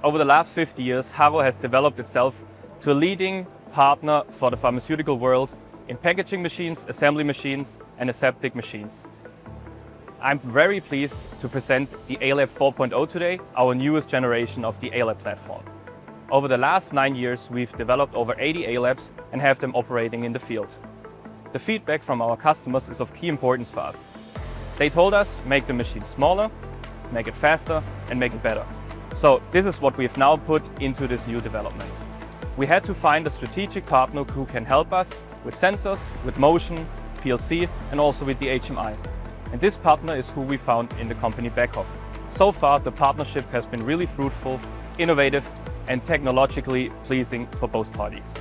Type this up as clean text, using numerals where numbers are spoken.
Over the last 50 years, Harro has developed itself to a leading partner for the pharmaceutical world in packaging machines, assembly machines, and aseptic machines. I'm very pleased to present the ALab 4.0 today, our newest generation of the ALab platform. Over the last 9 years, we've developed over 80 ALabs and have them operating in the field. The feedback from our customers is of key importance for us. They told us, make the machine smaller, make it faster, and make it better. So this is what we've now put into this new development. We had to find a strategic partner who can help us with sensors, with motion, PLC, and also with the HMI. And this partner is who we found in the company Beckhoff. So far, the partnership has been really fruitful, innovative, and technologically pleasing for both parties.